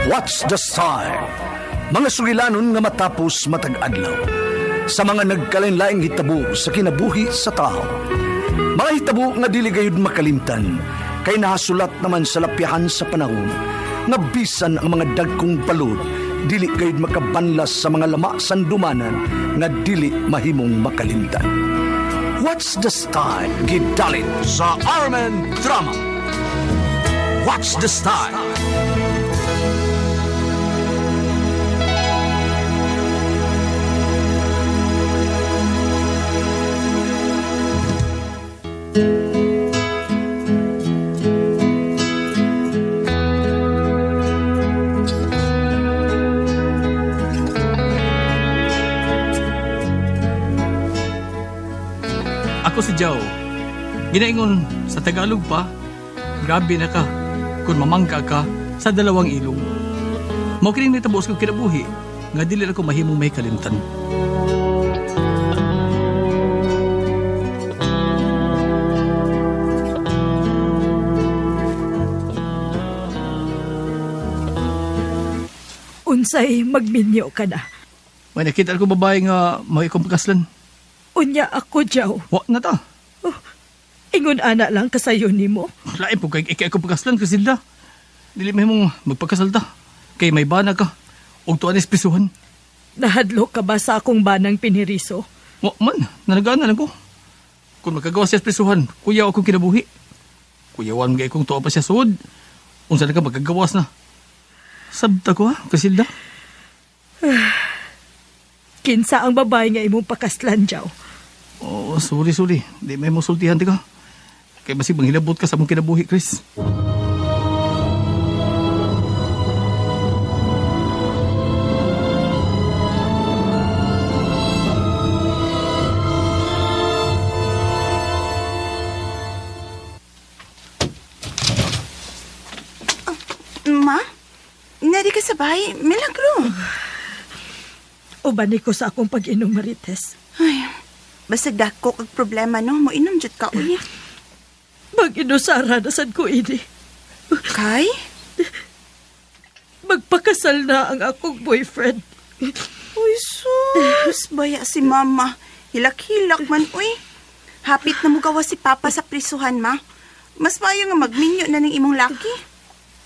Watch the Star. Mga sugilanon nga matapos matag adlaw. Sa mga nagkalain-laing hitabo sa kinabuhi sa tao. Mga hitabo nga dili gayud makalimtan, kay nahasulat naman sa lapyahan sa panahon, nga bisan ang mga dagkong balod, dili gayud makabanlas sa mga lama sandumanan, nga dili mahimong makalimtan. Watch the Star gidalit sa Armen Drama. Watch the Star. Ako si Joe. Ginaingon sa Tagalog pa, grabe na ka kung mamangka ka sa dalawang ilong. Mao kining nitabos ko kinabuhi, nga dili ako mahimong may kalimtan. Unsay magminyo ka na? May nakita ko babae nga may kumpakaslan. Unya ako, Joe. Wa na ta. Ingon ana lang kasayo nimo. Lain po kay kumpakaslan Crisilda. Dili mahimong magpakasal ta. Kay may bana ka. Og tuan espisuhan. Nahadlo ka ba sa akong banang piniriso? Wa man, nanagana lang ko. Kung magkagawa siya espisuhan, kuya akong kinabuhi. Kuyawan mga ikong tuwa pa siya suod. Unsa na ka magkagawas na. Sabta ko ha, Crisilda. Kinsa ang babae nga imong pakaslan, Joe? Oh, sorry. Di may musultihan di ka. Kaya basig manghilabot ka sa mong kinabuhi, Chris. Ma? Nari ka sa bahay? Milagro. Ubani ko sa akong pag-inom, Marites. Ay, basta dako kag problema, no? Moinom jud ka, uy. Mag-inusara na sad ko ini. Kay? Magpakasal na ang akong boyfriend. Uy, sus. Baya si mama. Hilak-hilak man, uy. Hapit na mo gawa si papa sa prisuhan, ma. Mas maayo nga magminyo na ng imong laki.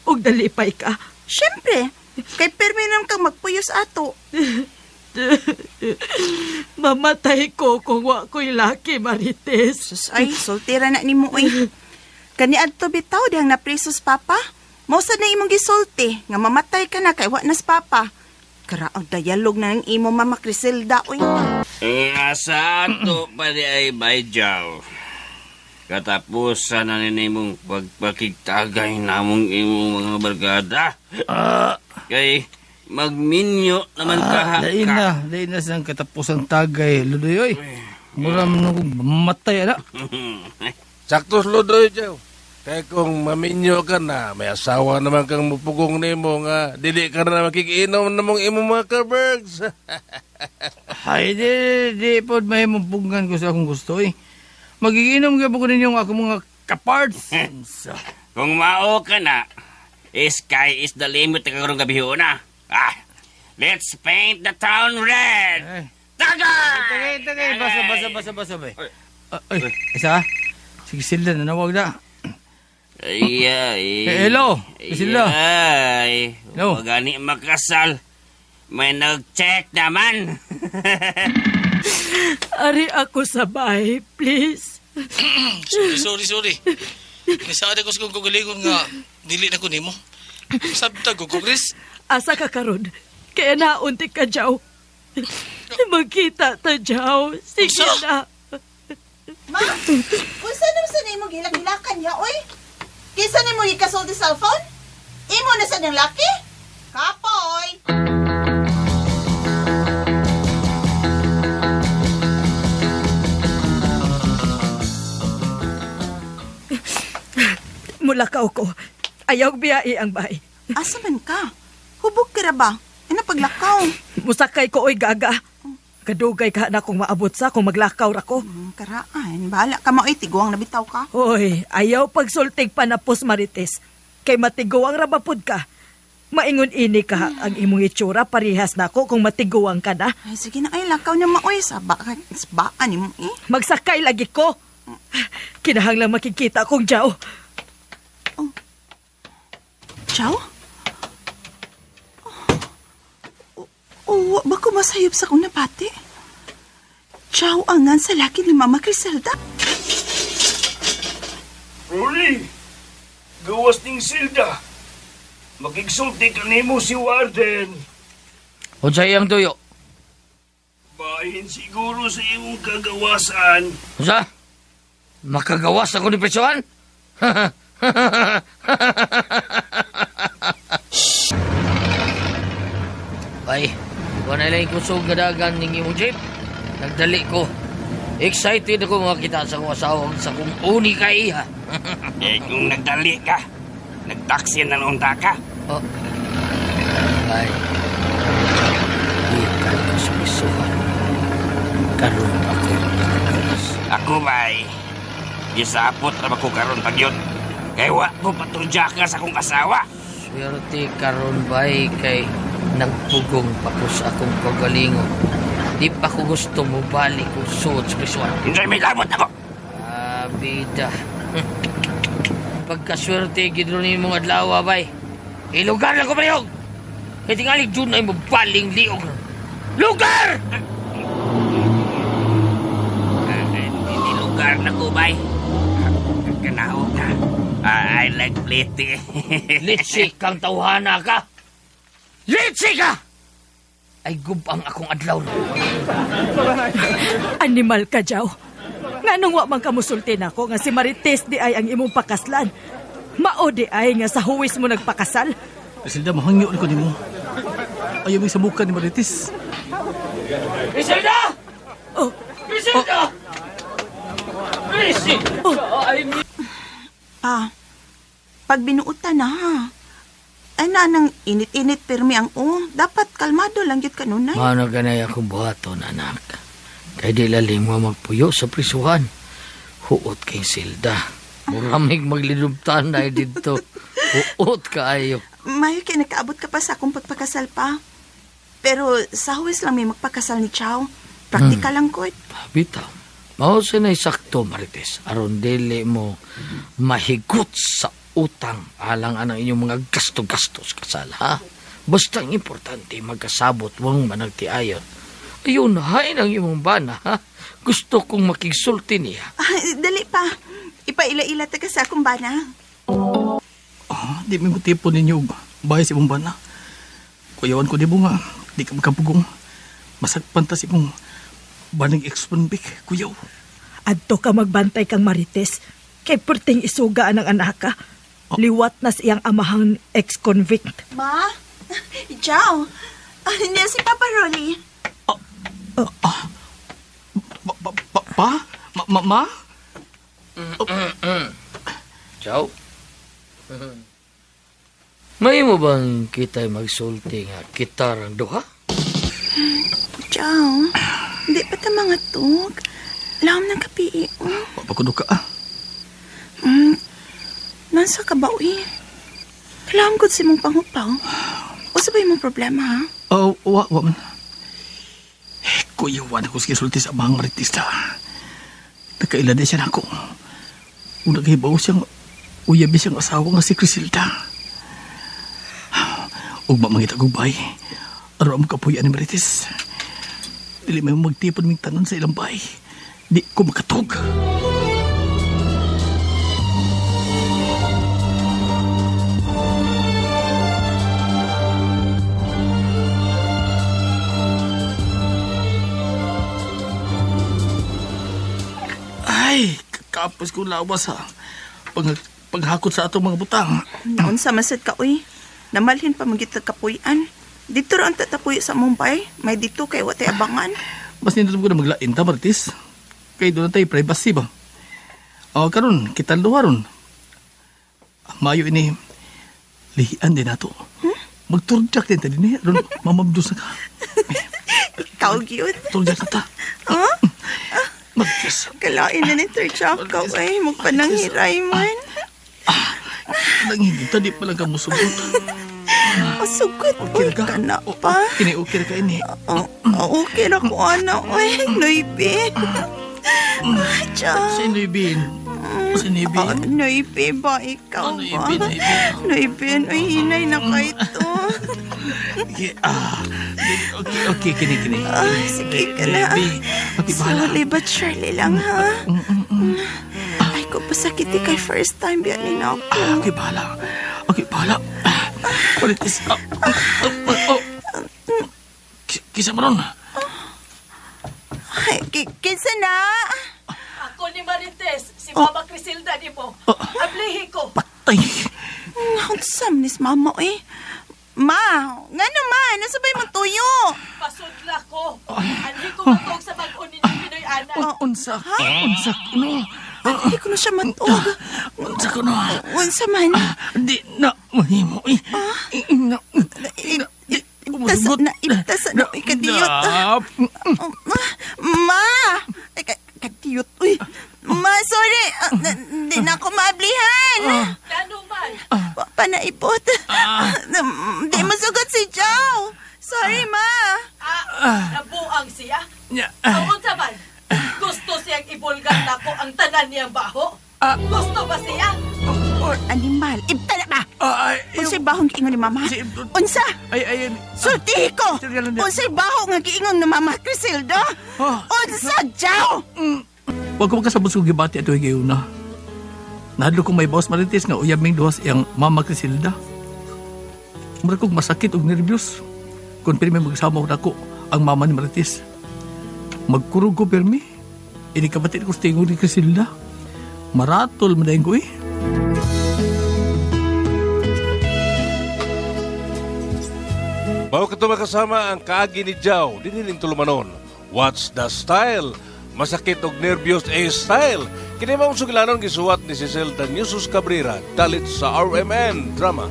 Og dalipay ka. Siyempre. Kay perminam kang magpuyos ato. Mamatay ko kung wa ko'y laki, Marites. Sus, ay, soltera na ni mo, uy. Kani adto bitaw dihang naprisos papa. Mausa na imong gisulti nga mamatay ka na kay wa nas papa. Karaang dialog na ng imo mama Crisilda, uy. Asa ato pa di ay bayjaw. Katapusan na mong pagpakigtagay namong imong mga barkada. Kay magminyo naman ka. Dain na siyang katapusang tagay, Ludoy, oy. Muram nung mamatay, ana. Saktos, Ludoy, Joe. Kaya kung maminyo ka na, may asawa naman kang mupugong nimo nga, dili ka na makikiinom na mong imong mga kabergs. Ay, di po may mapugan ko sa akong gusto, eh. Magiginom ka po ko ninyong ako mga kaparts. Kung mao ka na, sky is the limit na karong gabi na. Let's paint the town red! Tagay! Tagay! Basa. Ay, isa? Sige sila, nanawag na. Ay. Hello, sila. Ay, hello. Magani makasal. May nag-check naman. Ari ako sa bahay, please. Sorry. Nisada ko sa kong kagalingon nga, dili na ko nimo. Sabta ko, Chris. Asa ka karon? Kaya naunti ka, Joe. Magkita ta, Joe. Sige na. Ma, unsa naman sa nimo gilak-gilakan ya, oy? Kisa nimo ikasulti cellphone? Imo na sa ng laki? Kapoy! Mulakaw ko. Ayaw biyai ang bahay. Asa man ka? Hubog ka ra ba? Ano paglakaw? Musakay ko, oy, gaga. Kadugay ka na kung maabot sa kung maglakaw ra ko. Karaan, bahala ka maoy, tiguang nabitaw ka. Hoy, ayaw pagsultig panapos, Marites. Kay matiguang rabapod ka. Maingon ini ka ang imong itsura parihas nako kung matiguang ka na. Ay, sige na, ay, lakaw na maoy. Sabaan mo eh. Magsakay lagi ko. Kinahanglang makikita kong Jaw. Chow? Oh, bako masayop sa kong napati. Chow angan sa laki ni Mama Criselda. Rolly, gawas ning Silda. Makigsulti ka nimo si Warden. Unsay iyang tuyo? Bahin siguro sa imong kagawasan. Unsa? Makagawas ako ni Presohan? Bay, wala lang kusog gadagan ning imong jeep. Nagdali ko. Excited ako makita sa kong asawa sa kong uni ka iha. Kung nagdali ka, nagtaksi na unta ka. Oh. Bay, di kayo sa Presohan. Karoon ako nakagas. Ako bay, gisapot na ako karon pagyod. Kaya wa ko paturja ka sa akong asawa. Swerte karon bay kay nagpugong pa ko sa akong kagalingon. Di pa ko gusto mo balik kung suot sa Presohan. Hindi may labot ako. Bida. Pagkaswerte gidro ni mong adlaw bay. Ilugar lang ko preyog. Kaya tingali dun ay mabaling liog. Lugar! Hindi lugar na ko bay. Kanaw ka. I like plete. Litsi kang tawhana ka. Litsi ka! Ay gubang akong adlaw. Animal ka, Jaw. Nganong wa man kamusulti nako nga si Marites di ay ang imong pakaslan. Mao di ay nga sa huwis mo nagpakasal. Griselda, mahangyo ko nimo. Ayaw may sabukan ni Marites. Griselda! Oh, Griselda! Griselda! Pa, pag binuutan na ha. Ay na nang init-init pirmi ang dapat kalmado lang yun kanunay. Mano ganay akong buhaton, anak. Kay di lalim mo magpuyo sa Presohan. Huot kay Silda. Muramig maglilubtan na dito. Huot kaayo. Mayo kay nakaabot ka pa sa akong pagpakasal pa. Pero sa huwis lang may magpakasal ni Chow. Praktikal lang ko. Bitaw. Mao sinay sakto, Marites. Aron dili mo mahigot sa utang alang anang inyong mga gasto-gastos kasal, ha? Basta ang importante magkasabot wang managtiayon. Ayun, hain ang imong bana, ha? Gusto kong makigsulti niya. Dali pa. Ipaila-ila taga sa akong bana. Di may mutipo ninyo bahay si mong bana. Kuyawan ko di mo nga. Di ka magkapugong. Masagpan ta si mong banang ex-convict, kuyaw. adto ka magbantay kang Marites. Kay perting isugaan ang anak ka. Liwat na siyang amahang ex-convict. Ma? Chow? Niya si Papa Rolly. Pa? Ma? Chow? May mo bang kita'y magsulti nga kitar ang duha? Chow, hindi pa ta mga tug. Lahom ng kapi. Papakudo ka Nasa ka ba, uy? Lahom ko si mong pangupaw. O sabay mong problema, ha? Wa man. Kuyawan ako sige sulti sa amahang Maritista. Nakailad siya na ako. Kung naghibaw siyang uyabi siyang asawa nga si Criselda. Ug mamangita kong bahay. Aram kapuyan ni Marites. Dili may magtipon ming tanan sa ilang bahay. Di ko makatog. Ay, kakapos ko lawas ha. Paghakot sa atong mga butang. Noon sa masad ka, uy. Namalhin pa magit kapuyan. Dito ron tatapuy sa Mumbai. May dito kay watay abangan. Mas nindot ko na maglain ta, Martis. Kay doon tayo privacy ba? Karon kita luwa ron. Ang mayo ini, lihian din nato. Magturjak din tayo din eh. Ron, mamamdos na ka. Ikaw, cute. Turjak na ta. Huh? Martis. Kalain na ni Turchak ka, uy. Magpananghiray man. Nangingita, di palang kamusugot. Sugod, uy, Okay ka na Oh, pa. Kini okay ka ini. Okay na ko, ana, uy, Noibe. Diyan. Si Nibin. Si Nibin. Noibe ba, ikaw Ano, ba? Ibin, Ibin? Noibe, uy, hinay na ka ito. Okay, kini. Sige ka na. Slowly but surely lang, ha? Ay, ko pasakiti kay first time biyan ni na ako. Okay, bahala. Marites. Kisa mo ron. Ay, kinsa na? Ako ni Marites, si Mama Criselda di mo. Ablihi ko. Patay. Hansam nis mama, eh. Ma, nga naman, nasabay mo tuyo. Pasudla ko. Anhi ko matog sa bag-on ninyo Pinoy Ana. Unsa kuno. Hindi ko na siya matog. Unsa kuno. Unsa man. Di na mahimo. Iptas na, ikadiyot. Ma! Kadiyot, uy. Ma, sorry. Di na ako maablihan. Nanuman. Panaipot. Di masugot si Joe. Sorry, Ma. Nabuang siya. Ang man. Gusto siyang ibulgar na ko ang tanan niyang baho. Gusto ba siya? Animal. Ibta na ba? Unsay bahong giingon ni Mama? Unsa? Ay. Sulti ko! Seryoso na. Unsay baho nga giingon ni Mama Criselda? Unsa, Joe? Huwag ko magkasabot sa gibati ato higayon na. Nahadlo kong may boss Marites nga uyabing duwas iyang Mama Criselda. Mura kong masakit og nervyos. Kung pirmi magsama ko ang mama ni Marites. Magkurog ko pirmi. Ini kabatit ko sa tingog ni Criselda. Maratol madayin ko eh. Bago ka makasama ang kaagi ni Jao, diniling tulumanon. What's the style? Masakit og nervyos style. Kini mong sugilanon gisuwat ni Ciselda Nusus Cabrera dalit sa RMN Drama.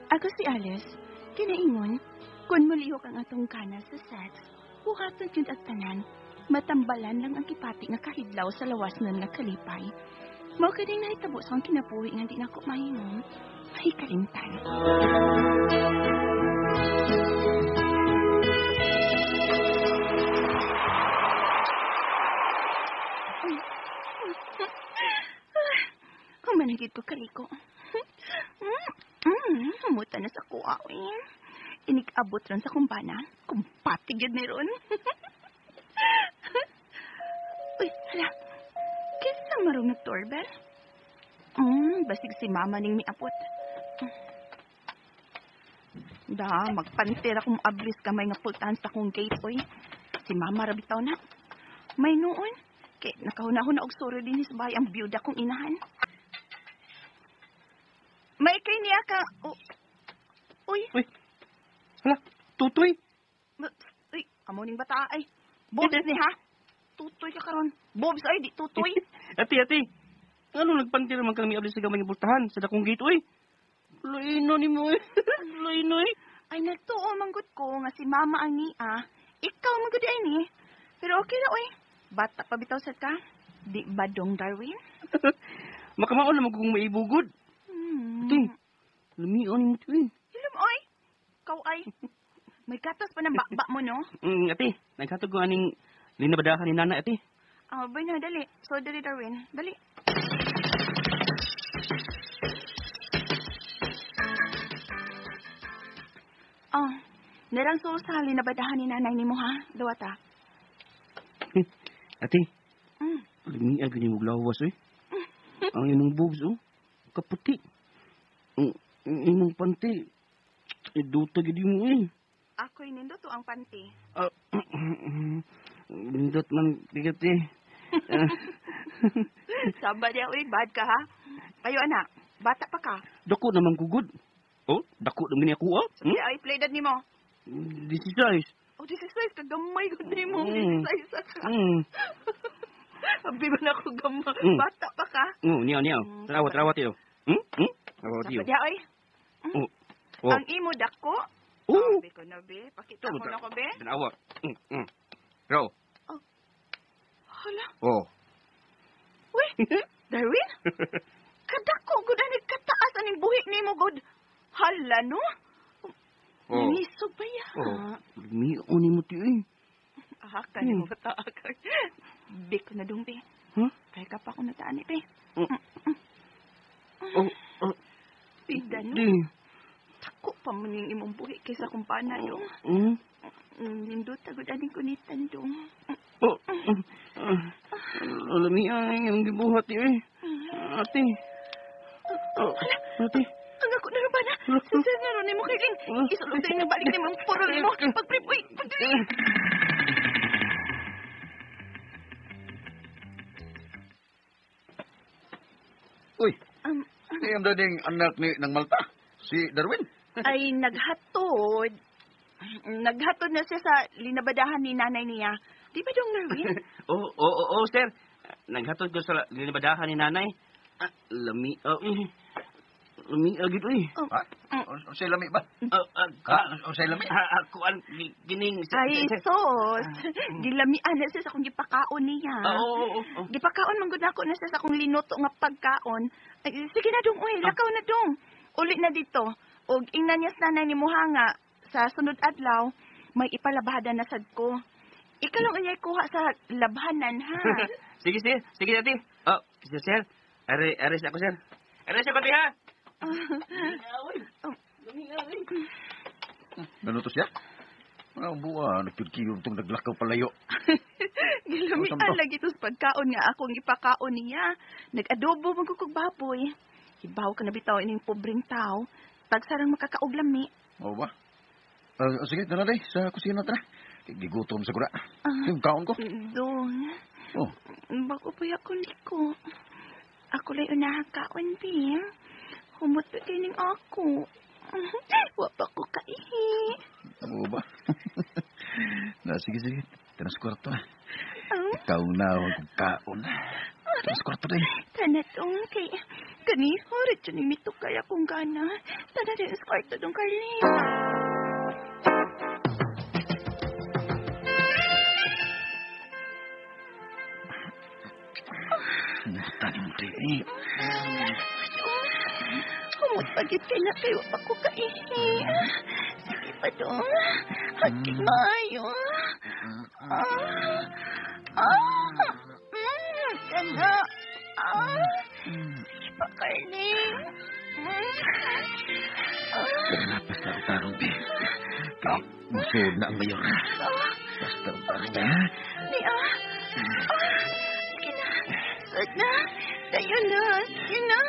Ako si Alice, kinaingon, kung mulihok ang atong kana sa sex, buhaton yun at tanan, matambalan lang ang kipati nga kahidlaw sa lawas nun nga kalipay. Mao ka din nahitabo sa ang kinabuhi nga di na ako mahinom, mahikalimtan. Humanagid ko kaliko. Muta na sa kuha, Inig-abot ron sa kumbana. Kumpatigid ni ron. Uy, hala. Kinsa marong nag-doorbell? Basig si mama ning miapot. Magpantir akong ablis kamay nga pultahan sa akong gate, oy. Si mama rabitaw na. May noon. Kay nakahunahon na og suro din sa bahay ang biyuda kong inahan. May kay niya ka... Uy. Hala, tutoy. Uy, amo ning bata ay. Bobs ni ha? Tutoy ka karon. Bobs ay, di tutoy. Ati. Ano nagpantir man kami abli sa gamay nga pultahan sa dakong gate, oy. Luino ni mo, Luino, Ay, nagtuo manggut ko nga si mama ang niya. Ikaw manggod ay ni. Pero okay na, oy. Bata pa bitaw sad ka? Di ba dong, Darwin? Makamaon naman kung maibugod. Ati, lumion mo ito, Ilum, oy. Ikaw ay. May gatas pa ng bakba mo, no? Ati, nagkatog ko aning linabadahan ni nana, ati. Bay na, dali. So, dali, Darwin. Dali. Nerang sa linabadahan ni nanay ni mo, ha? Dawata. Ati, lumiag ni mo glawas, Ang inong boobs, kaputi. Ang imong panty, duta gidi mo, Ako'y nindot ang panty. Nindot man, tigat, Samba niya, uy, bad ka, ha? Ayo, anak, bata pa ka. Dako naman kugod. Dako naman ako, Sige, ay, play dad ni mo. This is nice. This is nice, kagamay ko ni mo. This is nice, Abi ba na ako gamay? Bata pa ka? Niyaw. Tarawat yun. Tarawat yun. Samba niya, uy. Ang imo dako? Sabi ko na, be. Pakita mo na ko, be. Tanawa. Raw. Hala. Oh. Uy, Darwin? Kadako, gud ani kataas aning buhi nimo God. Hala, no? Oh. Nisog ba ya? Limiaw ni mo ti eh. Ka ni mo bata ka. Bik ko na dong, be. Huh? Kaya ka pa ako nataani, be. Pida, no? Di. Tako pa man yung imong buhi kaysa kung paano, dong. Nindot agad aning kunitan, dong. Limiaw yung gibuhat ti eh. Ate. Ate. Ang ako na ba na? Sir, naroon ni mo, Kailing. Isulog tayo na balik ni mong purol ni mo. Pagprip, uy, pagdali. Uy, ang dating anak ni ng Malta, si Darwin. Ay, naghatod. Naghatod na siya sa linabadahan ni nanay niya. Di ba dong, Darwin? Oo, sir. Naghatod ko sa linabadahan ni nanay. Lamiaw gito eh. O say lami ba? O say lami? Ako ang gining... Ay, sos. Gilamian na siya sa kung gipakaon niya. Oo. Gipakaon manggod ako na siya sa kung linuto nga pagkaon. Ay, sige na dong, uy. Lakaw na dong. Uli na dito. O ingnan niya sa nanay ni Muhanga. Sa sunod adlaw, may ipalabhada na sad ko. Ikalong anyay kuha sa labhanan, ha? Sige, sir. Sige, dati. Sir. Aris ako, sir. Aris ako, ti, ha? Ganuto siya? Ang buwa, nagkirkiro itong naglakaw palayo. Gilamian lagi ito sa pagkaon nga akong ipakaon niya. Nag-adobo magkukog baboy. Ibaw ka na bitaw ining pobreng tao. Tagsarang makakauglami. Oo ba? Sige, tara day, sa kusina tara. Gigutom sa kura. Yung kaon ko. Dong. Oh. Bago pa yakon ko. Ako lay unahang kaon, Bim. Humot pa kining ako. Wapa ko kaihi. Oo ba? Sige. Tara sa kwarto na. Ikaw na ang kaon. Tara sa kwarto day. Tanatong kay kaniho rin dyan imito kaya kong gana. Tana rin sa kwarto dong, Carlene. Tani mo day. Humot pagit kay na kayo ako kaihi. Sige pa dong. Hagi maayo. Ganda. Sige pa, Carlene. Basta-tarong, be. Musod na ang mayor. Basta-tarong na. Sige na. Sad na. Tayo na. Sige na.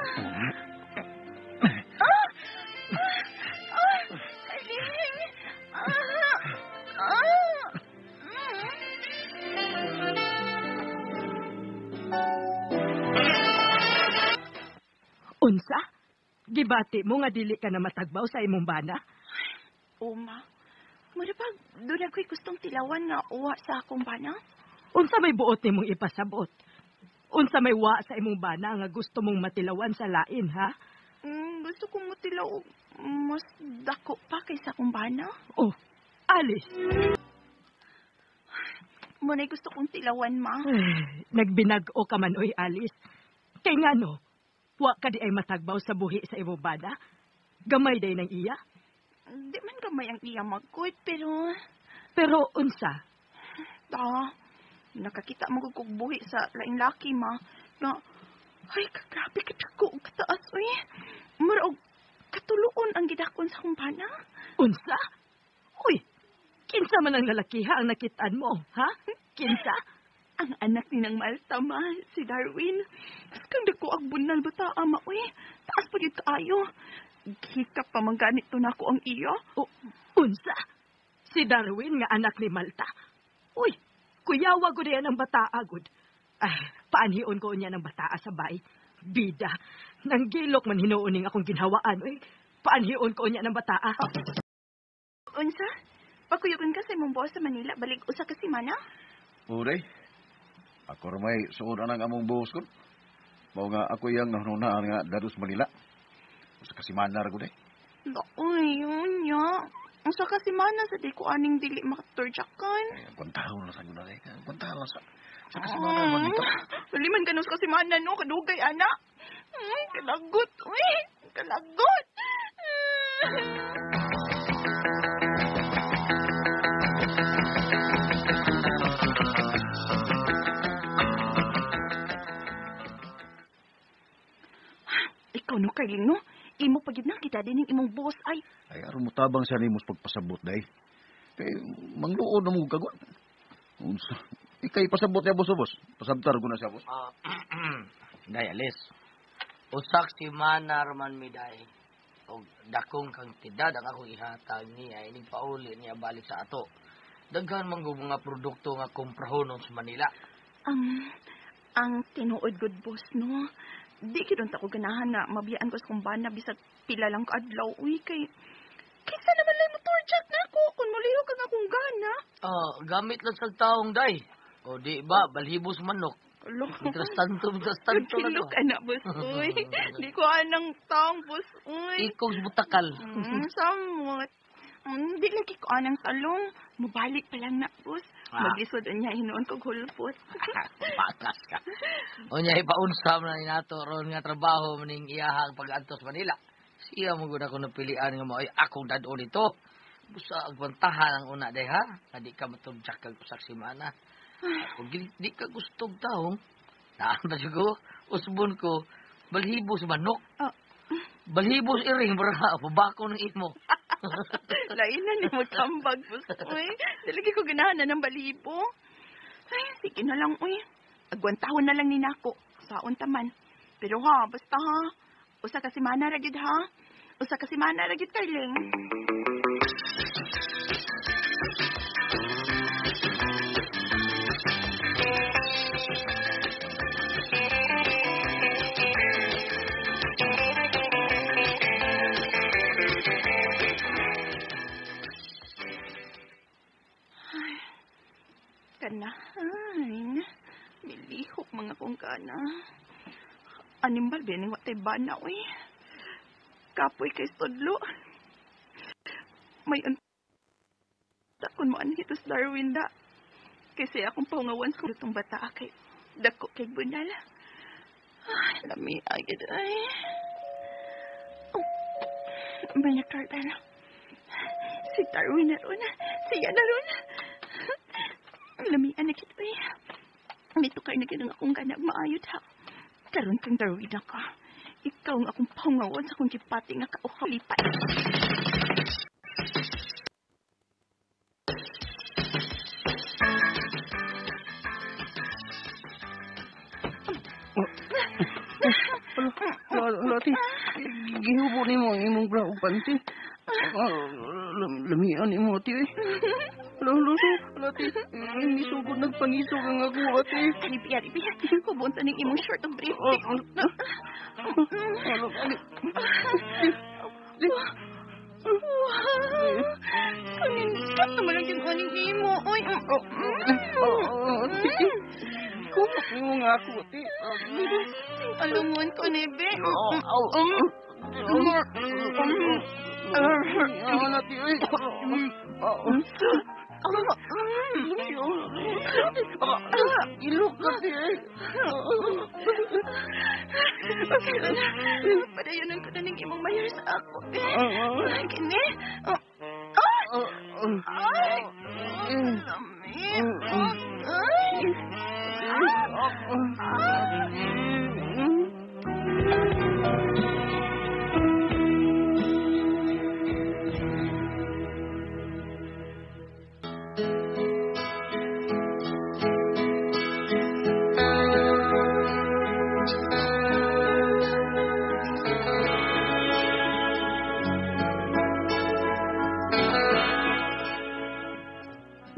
Unsa? Gibati mo nga dili ka na matagbaw sa imong bana? Uma, marapag doon ako'y gustong tilawan nga uwa sa akong bana. Unsa may buot nimong ipasabot? Unsa may wa sa imong bana nga gusto mong matilawan sa lain, ha? Gusto kong matilaw mas dako pa kaysa akong bana. Oh, alis. Muna'y gusto kong tilawan, ma. Nagbinag-o ka man, oy, alis. Kay nga no, wa ka di ay matagbaw sa buhi sa imong bana? Gamay day ng iya? Di man gamay ang iya magkut, pero... Pero unsa? Nakakita mo kong buhi sa laing laki, ma. Na, ay, kagrabe katako, kataas, uy. Maraog, katuluon ang gidakon sa kumpana. Unsa? Uy, kinsa man ang lalakiha ang nakitaan mo, ha? Kinsa? Ang anak ni ng Malta, ma, si Darwin. Kang dako ang bunal bata, ama, uy. Taas pa yun kaayo. Hikap pa man ganito na ako ang iyo. Unsa? Si Darwin nga anak ni Malta. Uy, kuyawa ko diyan ang bata agud. Paanhion ko niya ng bata sa bay. Bida, nang gilok man hinuuning akong ginhawaan. Uy, paanhion ko niya ng bata. Unsa? Pagkuyugon ka sa imong boss sa Manila, balik usa ka semana? Uday. Ako ramay suod ang among buhos ko. Mao nga ako yang nahunaan nga dados Manila. Sa kasimana ra gud ay. Uy, yun ya. Ang sa kasimana sa di ko aning dili makaturjakan. Ay, kuntahon na sa gud ay. Kuntahon sa kasimana man dito. Baliman ka sa kasimana no, kadugay ana. Kalagot, uy. Kalagot. Ikaw no, Carling, no? Imo pagid na kita din yung imong boss ay. Ay, aron mo tabang siya ni mo pagpasabot, day. Kay, mangluod na mo gagawin. Unsa? Ikay pasabot niya, boss. Pasabtar ko na siya, boss. Day, alis. Usak si Mana Roman Miday. O dakong kang tidad ang akong ihatag niya. Ining pauli niya balik sa ato. Daghan man mga produkto nga komprahonon sa Manila. Ang tinuod good boss, no? Di kidon ta ko ganahan na mabiyaan ko sa kumbana bisag pila lang kaadlaw. Uy, kaysa naman lang motor jack na ako kung muliho kang akong gana. Gamit lang sa taong, day. O di ba, balhibos manok. Mitras tanto na Kilo to. ka na, boss. Uy, di ko anang taong, boss. Uy. Ikaw butakal. Samot. Di lagi ko anang talong. Mubalik pa lang na, boss. Maglisod niya hinoon ko hulpot. Patas ka. O niya, ipaunsam na nato ron nga trabaho maning iyahang pag-antos Manila. Siya mo guna ko napilian nga mo ay akong dadon ito. Busa agbantahan ang una, day ha? Na di ka matudyak kag usak si Mana. Kung di ka gustong taong, naan ba sigo, usbon ko, balhibos manok. Balhibos iring, baraha, pabako ng imo. Lainan ni mo tambag, boss. Uy, dalagi ko ganahan na ng balibo. Ay, sige na lang, uy. Agwantahon na lang ni nako. Saon taman. Pero ha, basta ha. Usa ka si Mana ragid ha. Usa ka si Mana ragid, Carling. Kanahain. Milihok mga kong kana. Animal din yung watay bana, uy. Kapoy kay Stodlo. May takon mo anhitos Darwin da. Kasi akong paungawan sa lutong bata kay dako kay bunal. Ay, lami agad ay. Oh, may nakarta na. Si Darwin na ron. Siya na ron. Lamian na kita eh. Dito kayo na ginang akong ganag maayod ha. Karoon kang Darwin ka. Ikaw ang akong pangawan sa kong kipati nga kauhalipan. Lati, gihubo ni mo ang imong bra panty. Lamian ni mo, ati eh. Lati, nisugod nagpangisog ang ako, ati. Ripiya. Hubon sa ning imong short of brief. Kanin naman lang yung kaning imo. Uy, kumak ni mo nga ako, ati. alungon ko, Nebe. Ati, eh. Ilok kasi eh. Padayonan ko na ng imong mayar sa ako. Kini? Ay!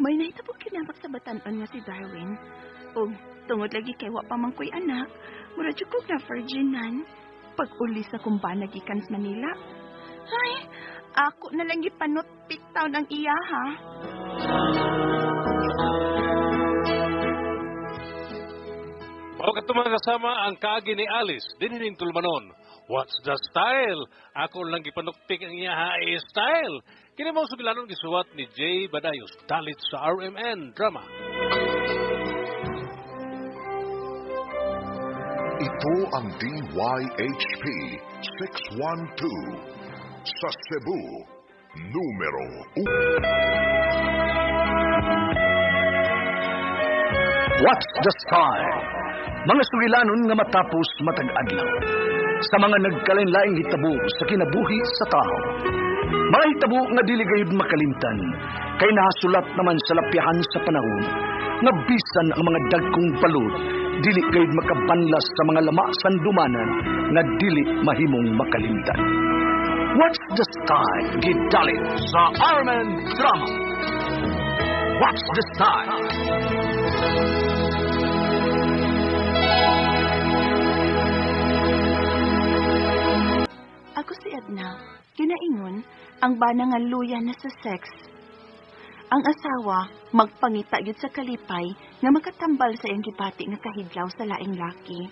May nahitabo kinamak sa batanon nga si Darwin. O, tungod lagi kay wa pa man ko'y anak, mura ko na virginan. Pag-uli sa kumbana gikan sa Manila. Ay, ako na lang gipanot pitaw ng iya, ha? Mao ka mga kasama ang kaagi ni Alice, dinining tulmanon. What's the style? Ako lang gipanuktik ang iya style. Kini mo sugilanon gisuwat ni Jay Badayos, dalit sa RMN Drama. Ito ang DYHP 612 sa Cebu, numero 1. What's the Sky? Mga sugilanon nga matapos matag adlaw. Sa mga nagkalain-laing hitabo sa kinabuhi sa tao. Mga hitabo nga dili gayud makalimtan, kay nahasulat naman sa lapyahan sa panahon, nga bisan ang mga dagkong balod, dili gayud makabanlas sa mga lama sandumanan, nga dili mahimong makalimtan. What's the Sky? Gidalit sa Armen Drama. What's the Sky? Ako si Edna. Kinaingon, ang bana nga luya na sa sex. Ang asawa, magpangita yun sa kalipay nga makatambal sa iyang gipati nga kahidlaw sa laing laki.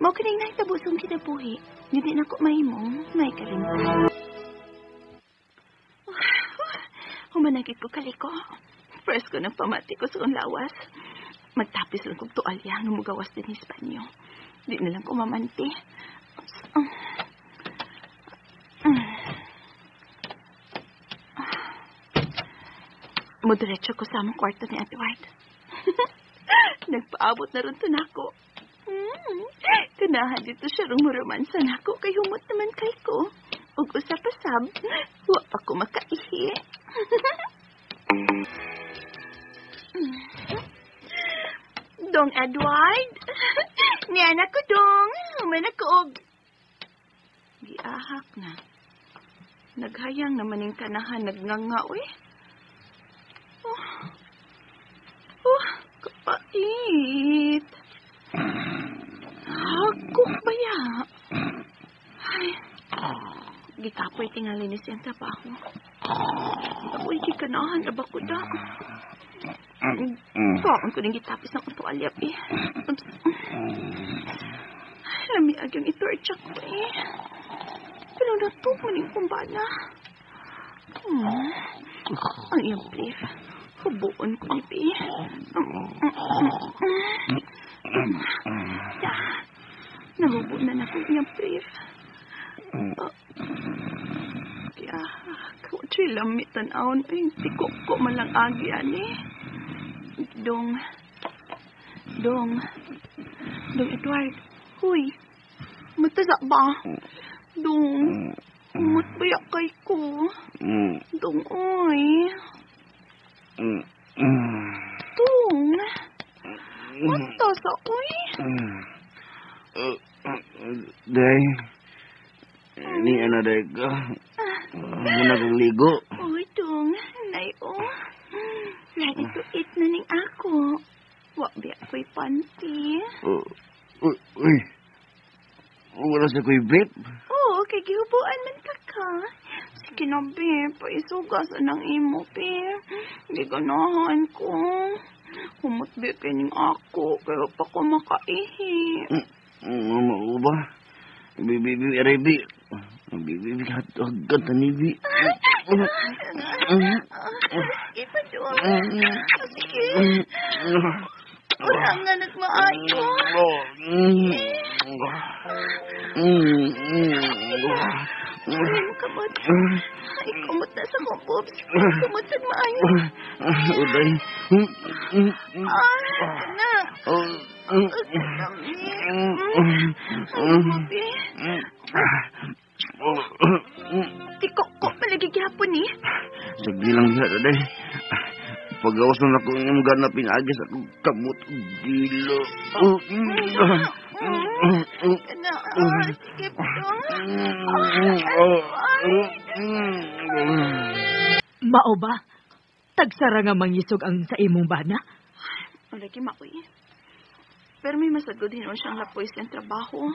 Mao kining nahitabusong kinabuhi, hindi na ko mahimong may kalimtan. Humanagit ko kaliko. First ko nang pamati ko sa kong lawas. Magtapis lang kong tualya nga mugawas din sa banyo. Di na lang ko mamanti. Mudiretso ko sa among kwarto ni Edward. Nagpaabot na rin to nako. Kanahan dito siya rong romansa nako kay humot naman kay ko. Ug usap-asab, wa pa ko makaihi. Dong Edward. Ni anak ko dong. Human ako og giahak na. Naghayang naman yung kanahan nagngangaw eh. Kapait. Ako ba ya? Ay, gikapoy tingali ni siyang trabaho. Ako'y gikanahan na ba ko da? Saan ko nang gitapis ng utualyap eh. Lamiag yung itorcha ko eh. Pero nato maning kumbana. Ang iyang brief. Hubuon ko ni Pi. Nahubo na ko iyang brief. Kaya, kawatsay lamit tanaon. Ay, tikok ko malang agi, ani. Dong Edward. Huy, matasa ba? Dong, matbayak kay ko. Dong, oy. Dong, matasa, oy. Day, ni ana day ka. Muna kong ligo. Uy, Dong, nay, oh. Lagi to eat na ning ako. Wak biya ko'y panty. Uy, wala sa ko'y vape? Oo, kay gihubuan man ka. Sige na, babe. Paisugas ng imo, babe. Hindi ganahan ko. Humot, babe, kaning ako. Kaya pa ko makaihi. Mama ba? Bibi, Arabi. Bibi, hagad na nibi. Ipa doon. Sige. Wala nga nagmaayo. Ay, kamot. Ay, kamot na sa kumpop. Kamot sa maayo. Uday. Na. Tikok ko palagi gihapon eh. Sige lang siya, Uday. Pagawas na ako yung ganapin agis ako kamot dilo. Sige po. Mao ba? Tagsara nga mangisog ang sa imong bana? Wala ki makoy. Pero may masagod din siyang lapoy sa trabaho.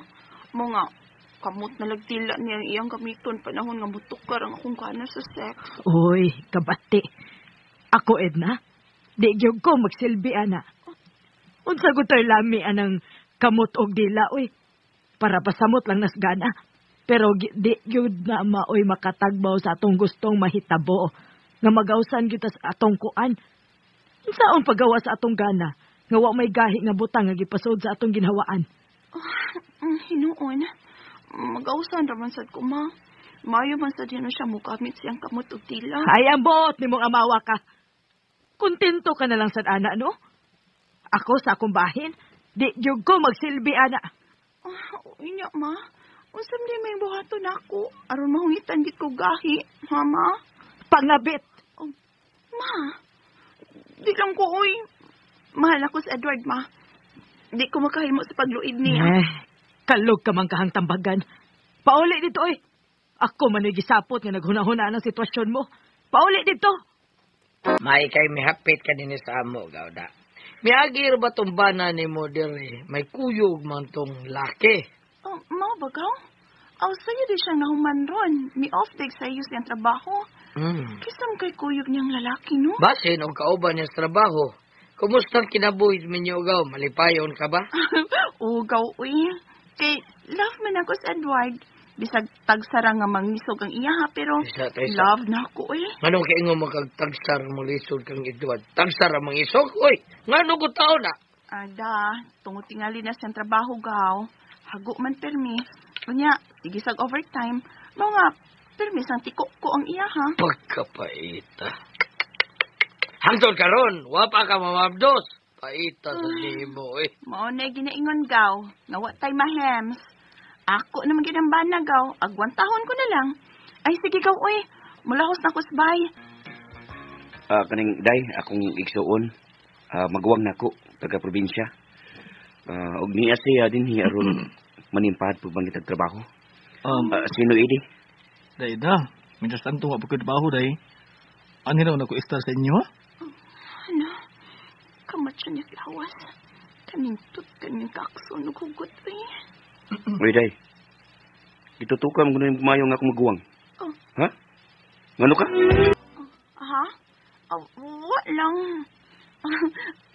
Mga kamot na lagtila niya ang iyang gamiton panahon nga mutukar ang akong kana sa sex. Uy, kabati. Ako, Edna, di gyud ko magsilbi, ana. Unsa ko tayo lami anang kamot og dila, uy. Para pasamot lang nas gana. Pero di gyud na maoy makatagbaw sa atong gustong mahitabo. Nga magawsan kita sa atong kuan. Unsaon pagawa sa atong gana? Nga wa may gahi nga butang nga gipasod sa atong ginhawaan. Hinuon. Magawsan raman sad ko, ma. Mayo man sa dino siya mukamit siyang kamot o tila. Ay, ambot ni mong amawa ka. Kontento ka na lang sa ana, no? Ako sa akong bahin, di gyud ko magsilbi, ana. Inya, ma. Unsam di may buhaton ako. Aron mahungitan git ko gahi, mama. Pangabit. Ma, di lang ko, uy. Mahal ako sa Edward, ma. Di ko makahimo sa pagluid niya. Kalog ka man kahang tambagan. Pauli dito, oy. Ako man gisapot nga naghuna-huna ang sitwasyon mo. Pauli dito. May kay mihapit ka din sa amo, Gawda. Miagir ba tong bana ni mo diri? May kuyog man tong laki. Mao ba gaw? Aw sayo di siya nahuman ron. Mi off day sa iyo siyang trabaho. Kisam kay kuyog niyang lalaki, no? Basin og kauban niya sa trabaho. Kumusta kinabuhi minyo, Gaw? Malipayon ka ba? Gaw, uy. Kay love man ako sa Edward. Bisag tagsara nga mangisog ang iya, ha, pero love na ako, eh. Anong kaingo magkagtagsar mo lisod kang Edward? Tagsara mangisog? Uy, nga ko tao na? Ada, tungod tingali na siyang trabaho, Gaw. Hago man permi. Kunya, sige sag overtime. Mga permi sang tiko ko ang iya, ha? Pagkapaita. Hangtod karon, wapa ka mamabdos. Paita sa libo, eh. Mao na ginaingon, Gaw. Nga tay mahems. Ako naman ginambana, Gaw. Agwantahon ko na lang. Ay, sige, Gaw, uy. Mulahos na ko sa bay. Kaning day, akong igsuon. Magawang na ako, taga-probinsya. Og niya siya din aron manimpad po bang kitag trabaho. Sino idi? Day da. Mintas tanto nga pagkatrabaho, day. Ano na ako istar sa inyo, ha? Ano? Kamatsa niya lawas. Kanintut kanyang kakson o hugot, uy. Uy, day. Itutukam ko na yung pumayong akong maguwang. Ha? Ngano ka? Ha? Walang.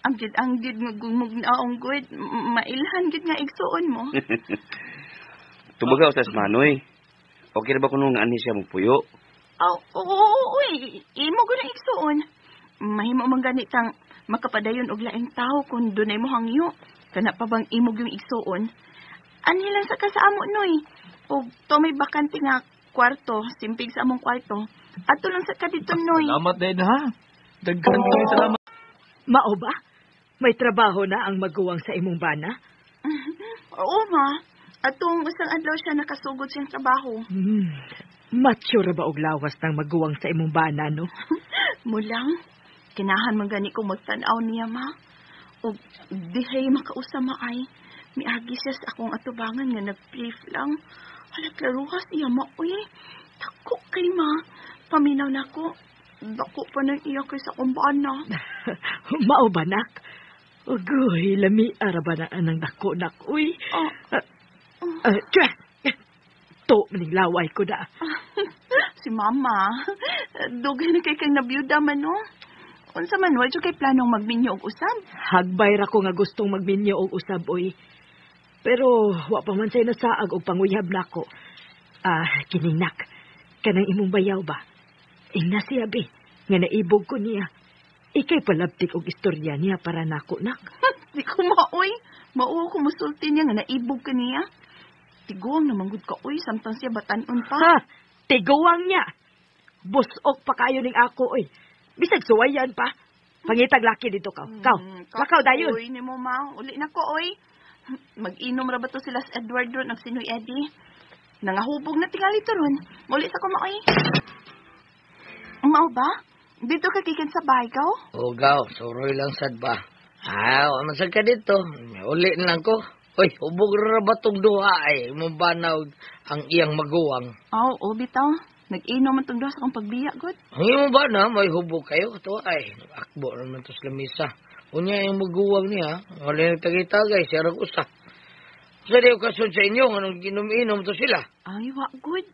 Ang gid magumog na akong good. Mailhan gid nga igsuon mo. Tubagaw sa Manoy. Okay na ba kung ani siya magpuyo? Uy. Imo ko na igsuon. Mahimo man ganitang makapadayon og laing tao kung dunay mo hangyo. Kana pa bang imog yung igsuon? Ani lang sa kasamo, Noy. O to may bakante nga kwarto, simpig sa among kwarto. Ato lang sa kadito, Noy. Salamat din, ha? Daghan kami salamat. Mao ba? May trabaho na ang maguwang sa imong bana? Oo, ma. Atong isang adlaw siya nakasugod siyang trabaho. Mature ba og lawas ng maguwang sa imong bana, no? Mulang, kinahan man gani ko magtanaw niya, ma. O dihay makausama ay. Miagi siya sa akong atubangan nga nag-brief lang. Halaklaruhas iya maoy. Tako kay ma. Paminaw na ko. Dako pa nang iya kay sa akong bana. Mao ba, nak? Ugoy, lami araba na anang dako, nak. Uy. To, maning laway ko da. Si mama. Dugay na kay kang nabiyuda man, no? Unsa man, wadyo kay planong magminyo og usab? Hagbay ra ko nga gustong magminyo og usab, uy. Pero, wa pa man sa'y nasaag o panguyab na ko. Kining nak, kanang imong bayaw ba? Ina siya, be, nga naibog ko niya. Ikay palabtik og istorya niya para nako, nak. Di ko maoy. Mauwa ko musulti niya nga naibog ka niya. Tiguang naman gud ka, uy, samtang siya batanon pa. Ha? Tiguang niya? Busok pa kayo ning ako, uy. Bisag suwayan pa. Pangitag laki dito ka. Kakaw dayon. Uy, ni mo, ma. Uli na ko, uy. Mag-inom ra ba to sila sa Edward ron, nagsinoy Eddie? Nangahubog na tingali to ron. Muli sa kumaoy. Mao ba? Dito ka kikin sa bahay, Gaw? Gaw. Suroy lang sad ba? Masag ka dito. Uli na lang ko. Uy, hubog ra ba tong duha ay. Mabanaw ang iyang maguwang. Bitaw. Nag-inom man tong duha sa kong pagbiya, God. Ang iyong ba na, may hubog kayo. Ito ay, nag-akbo naman to sa lamisa. Unya yung maguwang niya, wala yung tagay-tagay, siya rin usa. Sa di okasyon sa inyo, anong ginom-inom to sila? Ay, good.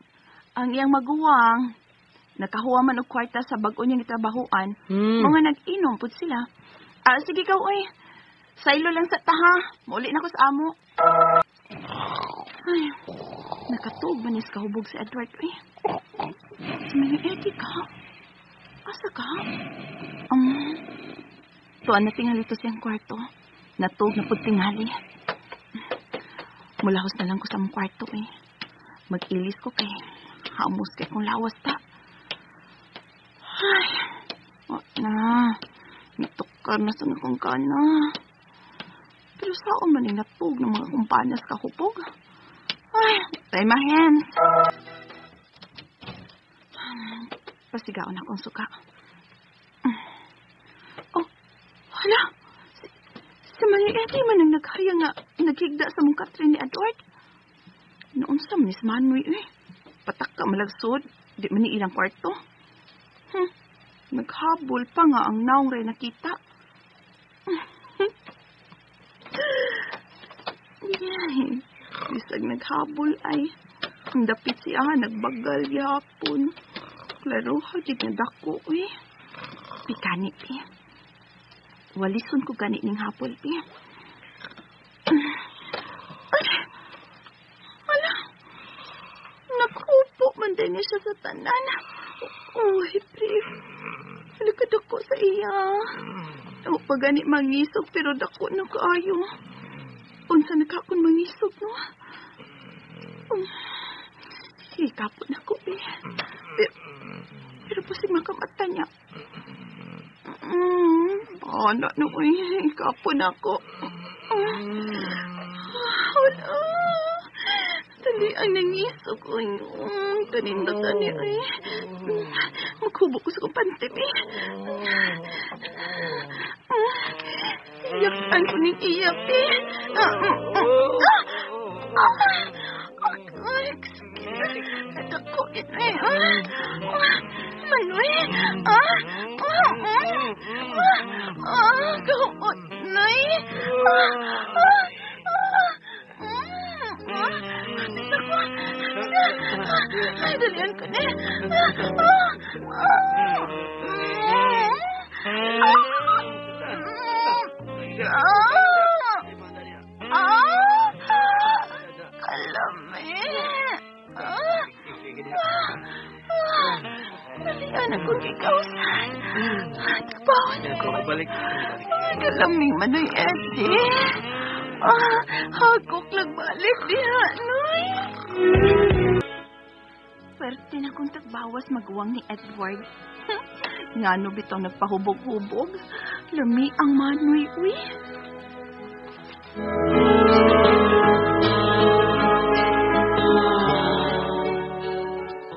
Ang iyang maguwang, nakahuwa man og kwarta sa bag-o niyang itrabahuan, mga nag-inom po sila. Sige ka, uy. Saylo lang sa taha. Muli na ko sa amo. Ay, nakatuog man is kahubog sa Edward, uy. May Eddie ka? Asa ka? Tuan na tingali to siyang kwarto. Natog na po tingali. Mulahos na lang ko sa mong kwarto, eh. Mag-ilis ko kay hamos kay kong lawas ta. Ay, wag na. Natukar na sa akong kana. Pero saan man yung natug ng mga kumpanas kahupog? Ay, tay my hands. Pasigaw na akong suka. Oh, hala. Si Maria Eddie man ang naghaya nga naghigda sa mong Catherine ni Edward. Noon sa Miss Manoy, patak ka malagsod. Di man ni ilang kwarto. Naghabol pa nga ang naong ray nakita. Yay. Bisag naghabol ay ang dapit siya nagbagal yapon. Klaro hajid na dako Pikani Walison ko gani ning hapol Ay. Ala. Nakupo man din siya sa tanan. Uy, pre. Halika dako sa iya. Ako pa gani mangisog pero dako na kaayo. Unsa na ka kung mangisog, no? Hikapon ako, pero pasig makamata niya. Bana no, hikapon ako. Wala. Dali ang nangisog, kanindatan niya, maghubog ko sa kumpantip, Iyakan ko ning iyak, Ako, Manoy, gawot, Nay. Ay, dalian ko na. Kalami. Dalian ako gikausan. Tabawan ako. Kalami, Manoy Eddie. Hagok lang balik diha, Noy. Pwerte na kung tagbawas maguwang ni Edward. Ngano bitaw nagpahubog-hubog. Lami ang Manoy, uy.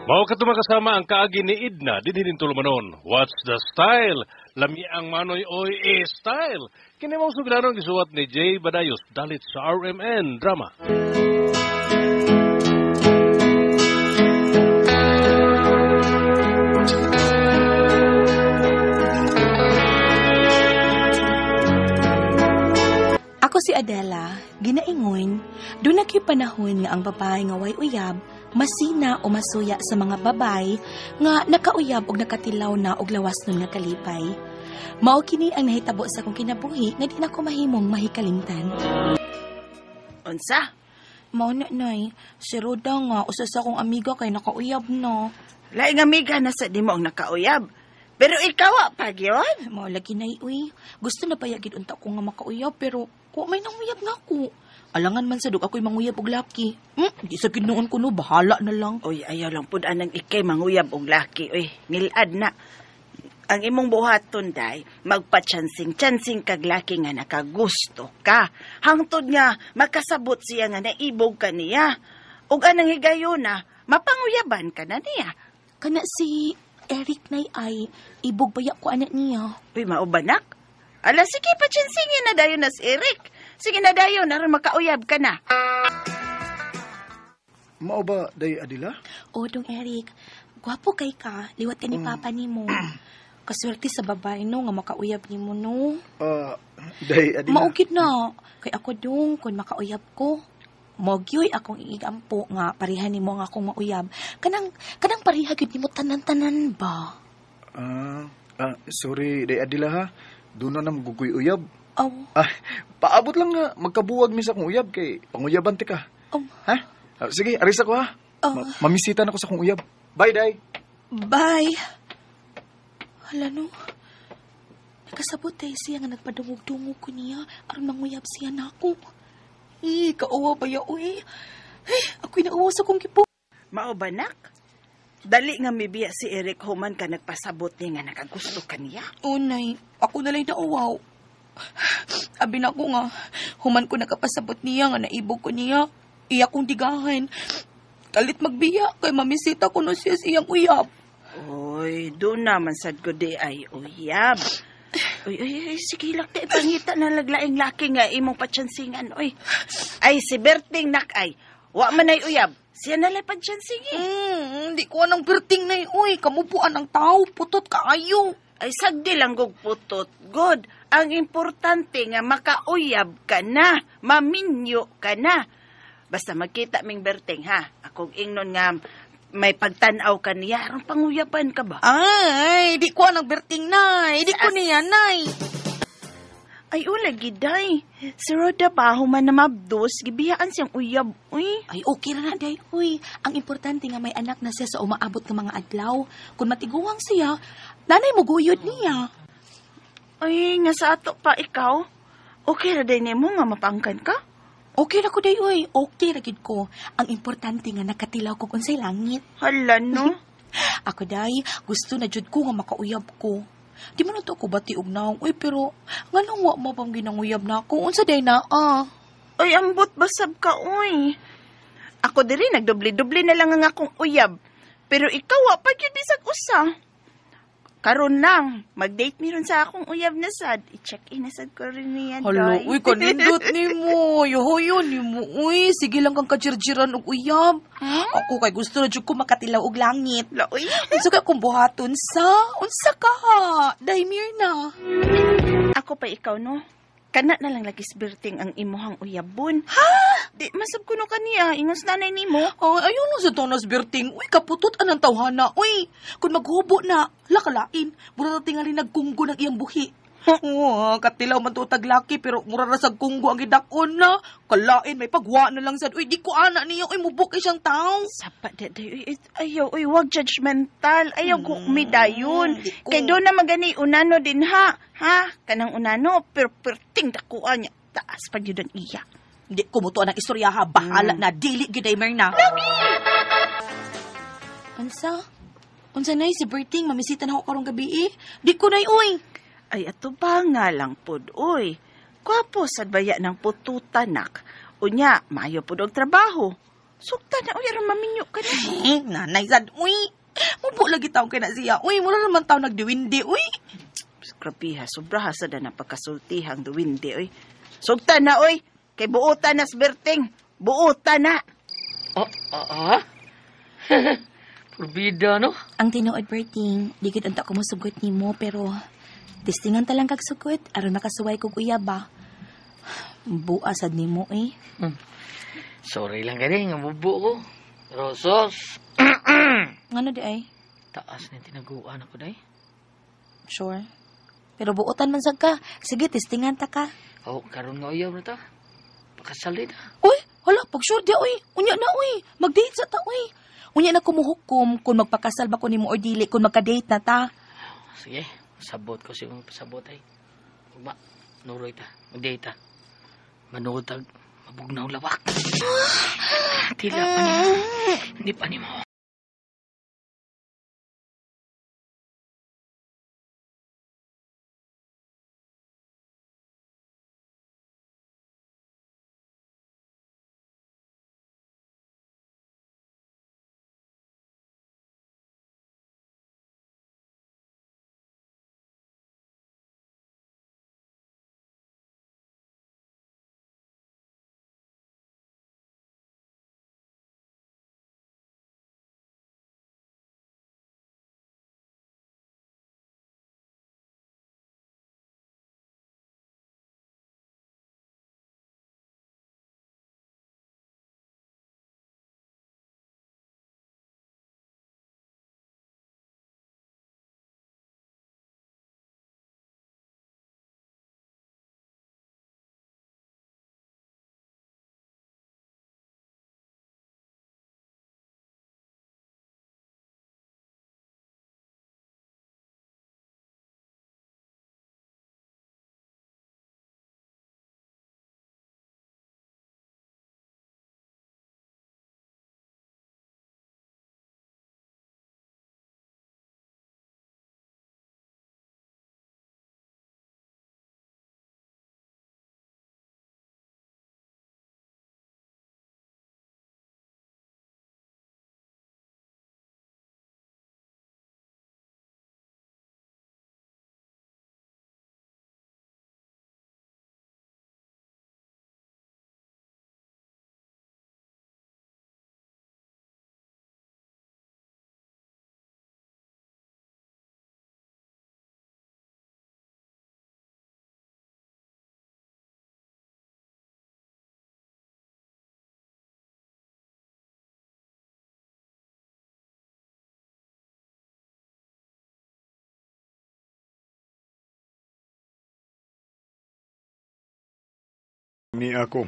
Mao kato makasama ang kaagi ni Edna dinhin tulumanon. What's the style? Lami ang Manoy oy style. Kini mao sugdanon gisuwat ni Jay Badayos dalit sa RMN drama. Ako si Adela, ginaingon, doon na panahon nga ang babae nga way uyab, masina o masuya sa mga babay nga nakauyab o nakatilaw na og lawas nun nga kalipay. Mao kini ang nahitabo sa kong kinabuhi nga di na ko mahimong mahikalimtan. Unsa? Mao na, Nay. Si Roda nga, usa sa akong amiga kay nakauyab na. Laing amiga na sa di mo ang nakauyab. Pero ikaw pa gyud? Mao lagi, Nay, uy. Gusto na payagid unta ko nga makauyab pero may nanguyab nga ko. Alangan man sa dug ako'y manguyab og laki. Di sa kinuon ko no, bahala na lang. Uy, ayaw lang pud anang ikay manguyab og laki. Uy, ngilad na. Ang imong buhaton, day, magpa-chansing kag laki nga nakagusto ka. Hangtod nga, makasabot siya nga naibog ka niya. Ug anang higayon na, mapanguyaban ka na niya. Kana si Eric nay ay ibog baya ko anak niya. Uy, maubanak? Ala, sige, pachansingin na dayon na si Eric. Sige na dayon, naroon makauyab ka na. Mao ba, day Adila? O, dong Eric. Gwapo kay ka. Liwat ka ni Papa ni mo. Kaswerte sa babae no, nga makauyab ni mo no. Day Adila. Maugid na. Kay ako dong, kung makauyab ko. Mogyoy akong iigampo nga parihan ni mo nga akong mauyab. Kanang parihagid ni mo tanan-tanan ba? Sorry, day Adila ha. Doon na magugoy uyab. Oh. Paabot lang nga, magkabuwag mi sa kong uyab kay panguyaban ti ka. Oh. Ha? Sige, aris ako ha. Mamisita na ko sa kong uyab. Bye, day. Bye. Hala no. Nakasabot tayo siya nga nagpadungog-dungog ko niya aron manguyab siya na ako. Kauwa ba ya, uy? Ako'y nauwa sa kong kipo. Mao ba, nak? Dali nga mibiya si Eric human ka nagpasabot niya nga nakagusto ka niya. Unay, ako na lang nauwaw. Abi na ko nga, human ko nakapasabot niya nga naibog ko niya. Iya kong digahan. Kalit magbiya, kay mamisita ko no siya siyang uyab. Uy, doon naman sad ko di ay uyab. Uy, sige lang tayo, pangita na laglaing laki nga imong patsansingan, uy. Ay, si Berting nak ay, wa man ay uyab, siya nalang patsansingan. Hindi ko anong Berting na uy, kamupuan ang tao, putot kaayo. Ay, sagdi lang gug putot, good. Ang importante nga makauyab ka na, maminyo ka na. Basta magkita ming Berting, ha? Akong ingnon nga, may pagtanaw ka niya, arang panguyaban ka ba? Ay, di ko anong Berting, nay. Di ko niya, nay. Ay, lagi, day. Si Roda ba, human na mabdos, gibiyaan siyang uyab, uy. Ay, okay na, day, uy. Ang importante nga may anak na siya sa umaabot ng mga adlaw. Kung matiguang siya, nanay mo guyod niya. Ay, nga sa ato pa ikaw. Okay na day mo nga mapangkan ka? Okay na ko, day, uy. Okay na gid ko. Ang importante nga nakatilaw ko kung sa langit. Hala, no? Ako, day, gusto na jud ko nga makauyab ko. Di man ito ako batiog na, uy, pero nga nang wa mo pang ginanguyab na ako. Unsa day na, Ay, ambot basab ka, uy. Ako diri, nagdubli-dubli na lang ang akong uyab. Pero ikaw, wa pa yun bisag usa. Karon lang, mag-date mi ron sa akong uyab na sad. I-check-in na sad ko rin niyan, Hala, day. uy, kanindot ni mo. Yohoyo ni mo, uy. Sige lang kang kajirjiran og uyab. Ako kay gusto na jud ko makatilaw og langit. La, uy. Unsa ka kung buhaton sa? Unsa ka? Day Mirna. Ako pa ikaw, no? Kana na lang lagi Berting ang imuhang uyabon. Ha? Di, masab ko no kaniya. Ingos nanay ni mo. Ayun lang sa tonas Berting. Uy, kaputot anang tawhana. Uy, kung maghubo na, lakalain. Mura na tingali nagkunggo ng iyang buhi. Katilaw man to taglaki, pero mura na sa kunggo ang idakon na. Kalain, may pagwa na lang sad. Uy, di ko ana niyo. Uy, mubuk siyang tao. Sapat, day. Ayaw, uy, wag judgmental. Ayaw, kumidayon. Kay doon na magani unano din, ha? Ha? Kanang unano, pero perting dakuan niya. Taas pa yun ang iya. Di ko mo to ang istorya ha. Bahala na. Dili giday Mirna. Unsa? Unsa nay si Berting? Mamisita na ako karong gabi eh. Di ko nay, uy. Ay, ato ba nga lang pod, uy. Kwapo sad baya ng pututanak. Unya, maayo pod og trabaho. Sukta na, uy, aron maminyo ka na. Nanay sad, uy. Mubo lagi taong kaya na siya. Uy, mula naman taong nagdiwindi, uy. Grabiha, sobraha sa na pagkasultihang duwindi, uy. Sukta na, uy. Kay buutan na, Berting. Buutan na. Purbida, no? Ang tinuod, Berting, di kita ko musugot ni mo, pero testingan talang kag sugot, aron makasuway kog uyab ba. Buasad ni mo, eh. Sorry lang gani, nga bubo ko. Rosos. Ngano di ay? Taas na tinaguan ako, day. Sure. Pero buotan man sad ka. Sige, testingan ta ka. Karon nga uyab na ta. Pakasalit, ha? Uy, hala, pag sure di, uy. Unya na, uy. Mag-date sa ta, uy. Unya na kumuhukom kung magpakasal ba ko ni mo or dili kung magka-date na ta. Sige, sabot ko siyang pasabot ay. Ba, nuroy ta. Mag-date ta. Manood tag, mabugnaw lawak. Tila pa ni mo. Hindi pa ni mo. ni ako.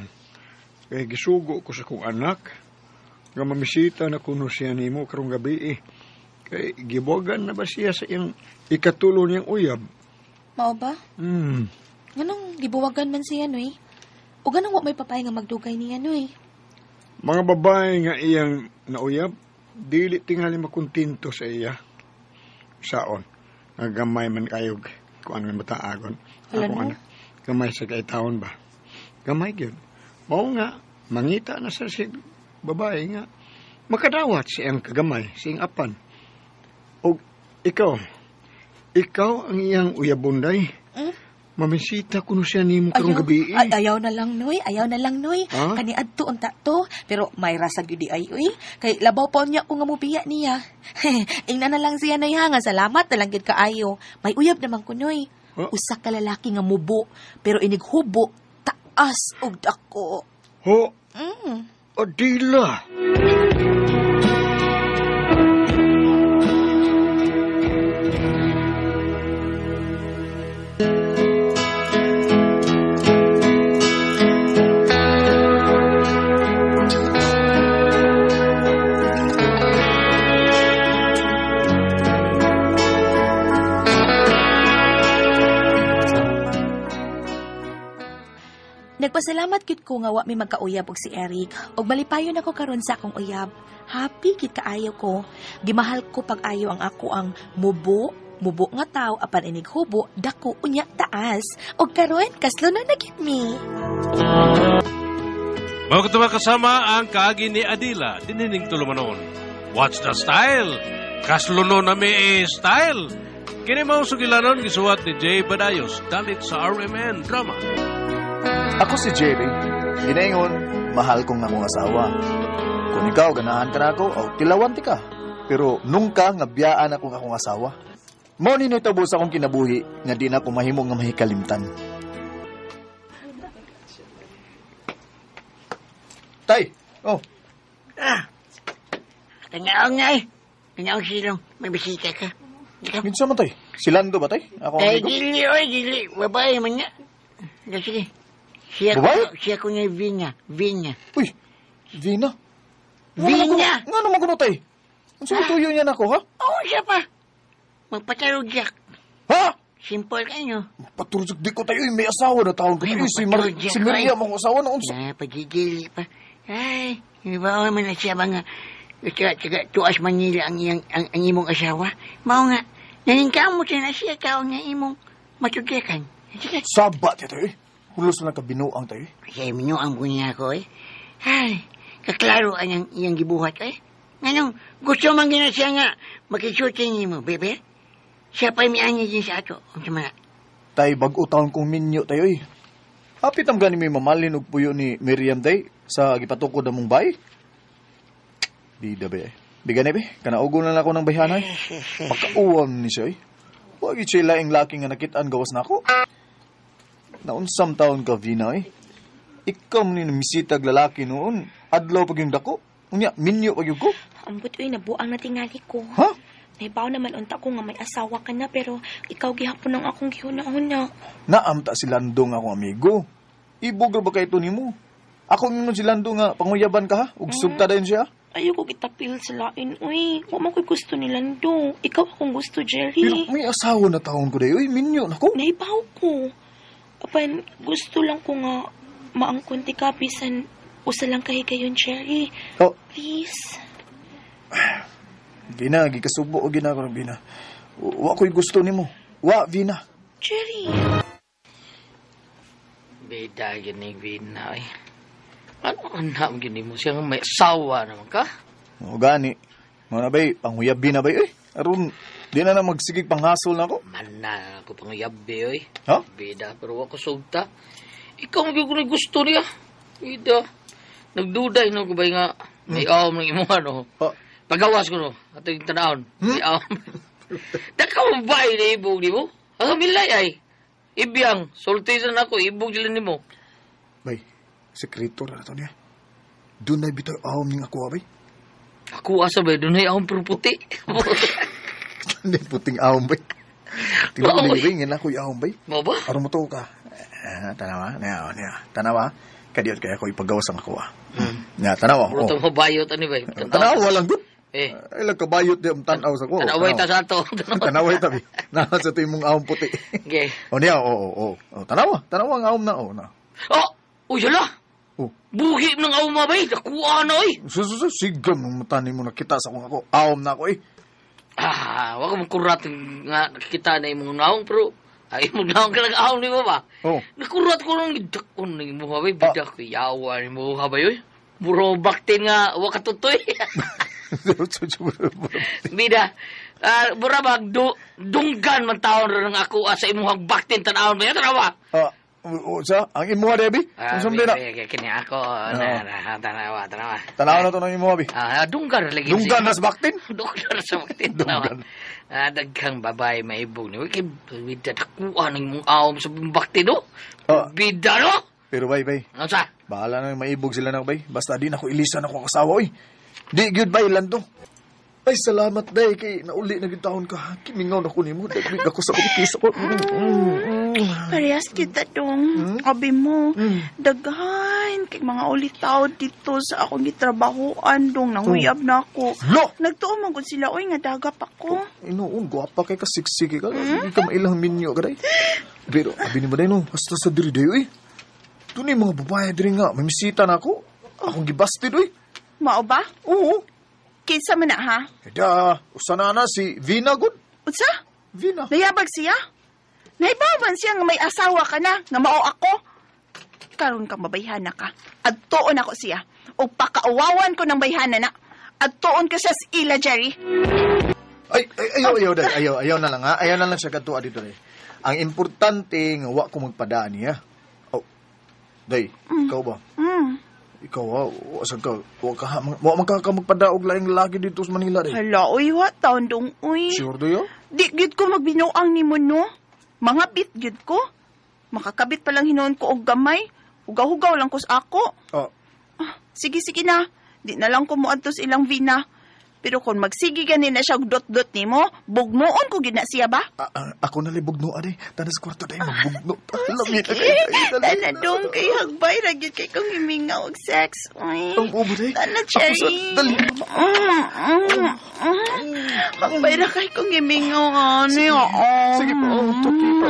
Kaya gisugo ko sa kong anak. Nga mamisita na kuno siya nimo karong gabi Kaya gibogan na ba siya sa iyang ikatulo niyang uyab? Mao ba? Hmm. Ganong gibuwagan man siya, noy? O ganong wa may papay nga magdugay niya, noy? Mga babae nga iyang nauyab, dili tingali makuntinto sa iya. Saon, nagamay man kayog kung ano yung mataagon. Wala Ako no? anak, gamay sa kaitaon ba? Gamay yun. Mao nga, mangita na sa si babae nga, makadawat siyang kagamay, siyang apan. O ikaw ang iyang uyabunday. Mamisita ko no siya nimo karong gabi. Ayaw na lang, noy. Ayaw na lang, noy. Ha? Kani adto unta to. Pero may rasa gyud di ay, uy. Kay labaw pa niya kung nga mubiya niya. Ingna na lang siya, noy, ha. Nga salamat na lang gyud kaayo. May uyab naman ko, noy. Usa ka lalaki nga mubo. Pero inighubo, taas og dako. Ho? Adila. Nagpasalamat gid ko nga wa may magkauyab og si Eric og malipayon ako karon sa akong uyab. Happy gid kaayo ko. Gimahal ko pag-ayo ang ako ang mubo nga tao apan inighubo dako unya taas. Og karon kaslo na gid mi. Mga katuma kasama ang kaagi ni Adila dinining tulumanon. What's the style? Kasluno na may style. Kini mao sugilanon gisuwat ni Jay Badayos dalit sa RMN Drama. Ako si Jerry. Ginaingon, mahal kong akong asawa. Kung ikaw, ganahan ka na ako, o tilawan ti ka. Pero nung ka, nga biyaan akong akong asawa. Mao ni nitabo sa akong kinabuhi, nga di na ako mahimong nga mahikalimtan. Tay! Oh! Kanaong nga Kanaong silong, may bisita ka. Minsan man tay? Si Lando ba tay? Ako ang amigo? Dili. Babae man nga. Sige. Siya ko nga Vinya. Uy, Vina? Vinya! Nga naman kuno tay? Ang sumutuyo niya na ako, ha? Oo, siya pa. Magpatarudyak. Ha? Simple kayo. Magpatarudyak di ko tayo, may asawa na taon ko. Si Maria mong asawa na unsa. Pagigili pa. Ay, iba man na siya mga taga Tuas Manila ang imong asawa. Mao nga, naningkamot na siya kaon nga imong matudyakan. Sabat ya tayo. Hulos lang kabinuang tayo. Kaya binuang ko niya ako Ay, kaklaro ang iyang gibuhat Nganong, gusto man gina siya nga makisuting mo, bebe? Siya pa'y mianya din sa ato. Ang sama Tay, bag-o taon kong minyo tayo Hapit ang gani may mamalin og puyo ni Miriam day sa gipatukod among bay. Bida be. Bigane be, kanaugo na ako ng bayhanay. Pakauwam ni siya Wag siya laing laki nga nakitaan gawas na ako. Naunsam taon ka, Vina Ikaw ni namisitag lalaki noon. Adlaw pag yung dako. Unya, minyo pag yung ko. Ambot, nabuang na tingali ko. Ha? Naibaw naman unta ko nga may asawa ka na, pero ikaw gihapon ang akong gihuna-huna. Naamta si Lando nga akong amigo. Ibog ba kayo ito ni mo? Ako nga si Lando nga, panguyaban ka ha? Ug sugta din siya? Ayoko kitapil sa lain, Wa man ko'y gusto ni Lando. Ikaw akong gusto, Jerry. Pero may asawa na taon ko dayo, minyo na ko. Naibaw ko. Apan, gusto lang ko nga maangkunti ka, bisan usa lang kahigayon, Jerry. Oh. Please. Vina, gikasubo o ginagawa ng Vina. Wa ko'y gusto ni mo. Wa, Vina. Jerry. Beda gini, Vina, Ano anak gini mo? Siyang may asawa naman ka? O gani. Mga bay, panghuyabi na bay, Aron, di na magsigig panghasol na ako. Mana ako panghuyabi, Ha? Beda, pero ako sugta. Ikaw ang gusto niya. Beda. Nagduday no ko ba nga may awam ng imo Pagawas ko no. Ato yung tanahon. May awam. Daka mo ba na ibog ni mo? Ang milay ay. Ibiyang. Sultisan ako. Ibog dila ni mo. Bay, sekreto na ito niya. Doon na bitaw awam ng ako, bay. Ako asa ba? Doon na awam pero puti. Hindi puting awam, bay. Tingnan ko ringin ako yung awam, bay. Mo ba? Aron mo to ka. Tanawa. Tanawa. Kadiyot kaya ako ipagawas ang ako. Nga, tanawa. Puro itong mabayot, ano ba? Tanawa lang, good. Ay, lang kabayot di ang tanaw sa ko. Tanaway ta sa ato. Tanaway tabi. Nasa sa ito yung mong ahong puti. Okay. O niya, oo. Tanawa ang ahom na, na. Uy, hala. Buhi ng ahom mabay. Nakuha na, oy. Sigam ng matani mo nakita sa kong ako. Ahom na ako, eh. Wag mong kurat nga nakikita na imong naong, pero ay mong naong ka nag-ahom ni mo ba? Nakurat ko nang idakon na imong mabay. Bidak ko yawa ni mo habay, oy. Buro baktin nga, wakatutoy. Bida, burabag, dunggan man taon rin ako sa imuhang baktin tanawon ba yan, tanawa? Ang imuha, Debbie? Kini ako, tanawa. Tanawa na ito ng imuha, Bi? Dunggan lagi. Dunggan na sa baktin? Dunggan na sa baktin, tanawa. Daghang babae maibog ni. Bida, nakuha ng mong awam sa baktin, no? Bida, no? Pero, bay. Ano sa? Bahala na maibog sila na, bay. Basta di na ako ilisan ako kasawa, oy. Di, goodbye, Lando. Ay, salamat, day. Kay nauli na gitahon ka. Kimingaw na ko ni mo. Daglig ako sa kumikis ako. Parehas kita dong. Abi mo, daghan. Kay mga ulit-taon dito sa akong gitrabahoan dong. Nanguyab na ako. Nagtuon man gud sila. Uy, nga dagap ako. Inoon, guwapa kay ka siksiki ka. Hindi ka mailang minyo ka, day. Pero, abi ni mo, day, no. Basta sa diri, day, uy. Doon yung mga babae diri nga. May misita na ako. Akong gibastid, uy. Mao ba? Oo. Kinsa man na, ha? Usana na si Vina, good. Unsa? Vina. Nayabag siya? Naibawan siya nga may asawa ka na, nga mao ako. Karon kang mabayhana ka. Adtoon ako siya. O pakauwawan ko ng bayhana na. Adtoon ka siya sa ila, Jerry. Ayaw na lang, ha? Ayaw na lang siya katuwa dito, day. Ang importante nga wa ko magpadaan niya. Day, ikaw ba? Ikaw, wasag ka. Wa magpadaog laing lagi dito sa Manila, day. Hala, uy, what taon dong, uy. Sure do yo? Di gid ko magbinuang ni mo, no? Mga bit gid ko. Makakabit pa lang hinoon ko og gamay. Hugaw-hugaw lang ko sa ako. Sige na. Di na lang ko muadto sa ilang Vina. Pero kung magsigi ganin na siya dot-dot ni mo, bugnoon ko gina siya ba? Ako na li bugno, aday. Tanas kwarto day, magbugno. Tana dong kay hagbay, ragyot kay kong himinga og sex. Ang ubo day. Tana, Cherry. Hagbay na kay kong himinga og ani. Sige po, tuki pa.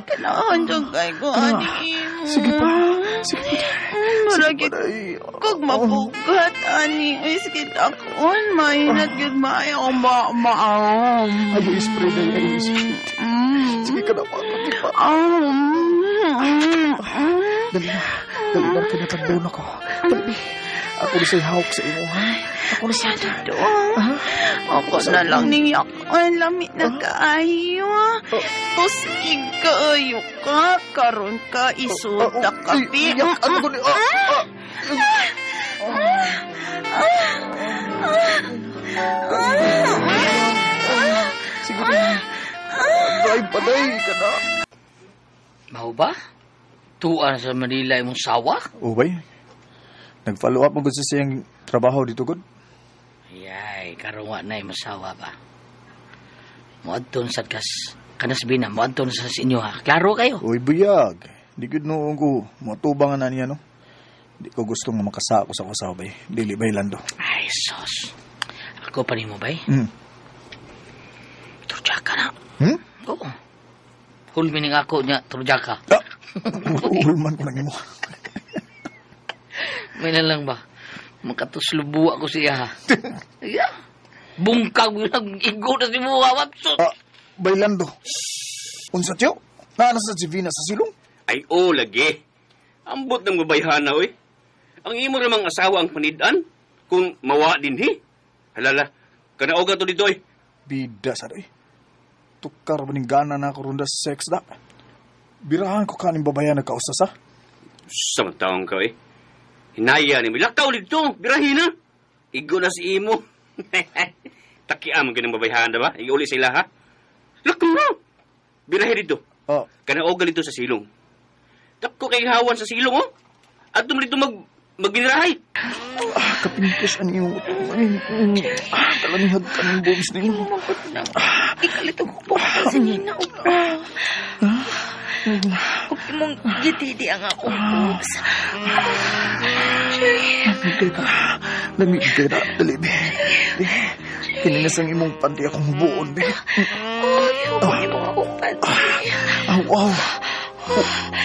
Kanahan dong kay ko, ani. Sige pa. Maragit kog mabugat, ani. Ay, sige takon. Mahinat yun maayaw maam. Ayaw ispray na ayaw ispray. Sige ka na, pa. Dali na, kinatagdaw na ko. Dali, ako na sa'y hawak sa imo, ha? Ako na sa'y dito. Ako na lang niyak. Ay, lamit na kaayo. Tusig kaayo ka. Karon ka, isuda kapi. Ano ko ni... Sige na. Drive pa day ka na. Mau ba? Tuan sa Manila imong sawa? Bay. Nag-follow up mo gusto siyang trabaho dito, good? Yay, karuwa na imong sawa ba? Muadton sa kanas bina, muadton sa inyo, ha? Klaro kayo? Uy, buyag. Di ko noong ko matubangan na niya, no? Di ko gusto nga makasako sa kasawa, bay. Dili, bay, Lando. Ay, sos. Ako pa rin mo, bay? Turjaka na. Oo. Hulmining ako niya, turjaka. Hulman ko lang mo. May na lang ba? Makatuslubu ako siya, ha? Bungkag mo lang, igo na si Buha, wapsot. Bailando. Unsa tiyo? Nasa si Vina sa silong? Ay, lagi. Ambot ng babayhana, oy. Ang imo namang asawa ang panidan, kung mawa din, hi. Halala, kanaoga to dito, oy. Bida sa doy. Tukar ba ning gana na ako ronda sa sex da? Birahan ko kaning babayan na kausas, ha? Samantawang ka, eh. Hinaya ni Milakaw dito, birahin na. Igo na si imo. Takiam ang ganang babayhan na ba? Iuli sila, ha? Lakaw na. Birahin dito. Kanaogal dito sa silong. Tako kay hawan sa silong, oh. At dito maginirahay. Kapintos ang iyong kalanihag ka ng bobs na iyong. Ikalito ko po sa nina. imong gitidi ang akong boobs. Lamig ka na, dali, be. Kininas ang imong panty akong buon, be. Ay, imong akong panty. Aw.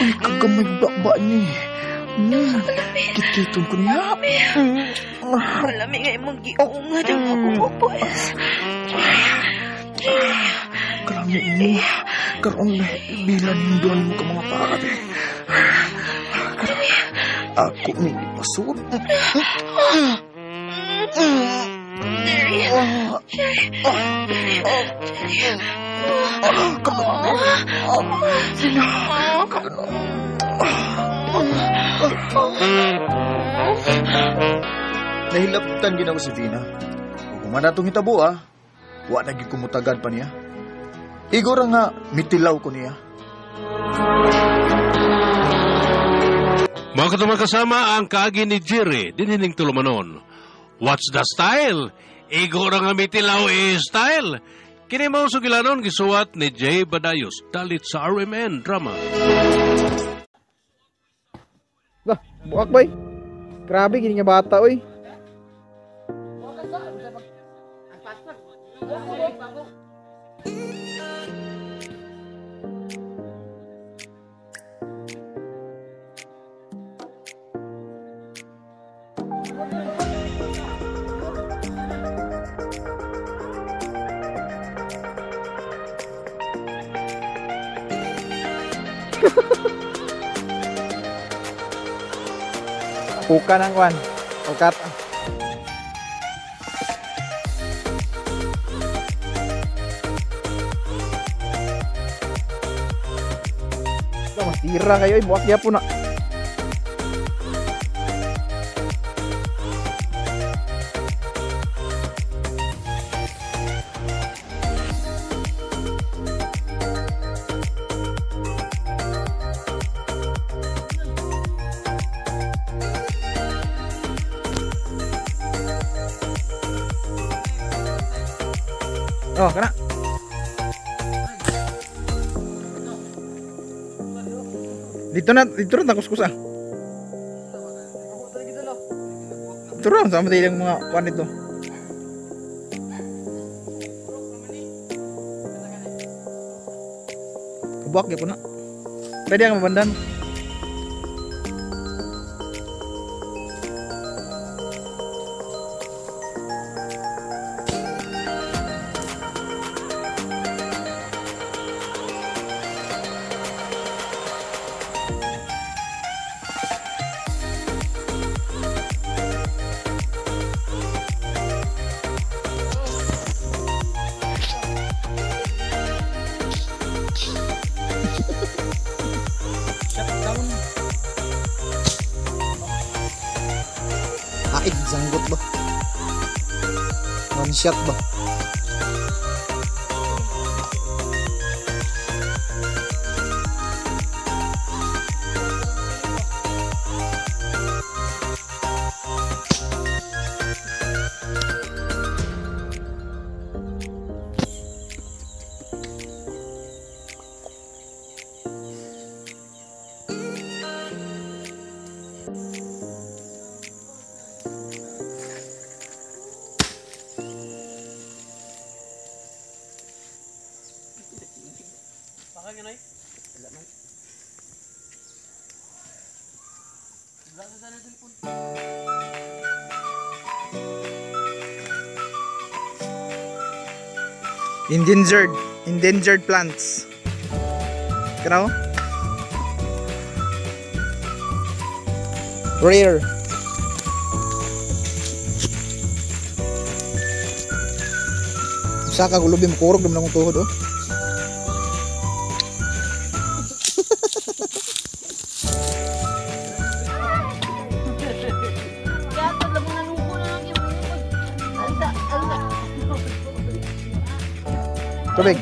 Ay, kagamay ba ni? Kikiton ko niya. Malamig nga imong giungad ang akong boobs. Karami mo. Karong bilan yung doon mo ka mga pare. Ako may ipasod. Nahilaptan ginawa si Vina. Kung manatong hitabo wa naging kumutagan pa niya. Igora nga, mitilaw ko niya. Mga katumang kasama ang kaagi ni Jerry, dinining tulumanon. What's the style? Igora nga mitilaw style. Kini mao sugilanon gisuwat ni Jay Badayos, dalit sa RMN Drama. Bah, buak boy. Grabe gini nga bata oy. Bukan ang kwan. Ukat. Mas tira kayo buak dia pun nak. Oh, kena. Dito na takus-kus Turun sama tadi yang mga kuan itu. Kebuak ya puna. Tadi yang mabandan. Haig, sanggot ba? One shot ba? Endangered plants. Kenapa? Rare. Saka gulubi makurog naman akong tuhod Tubig.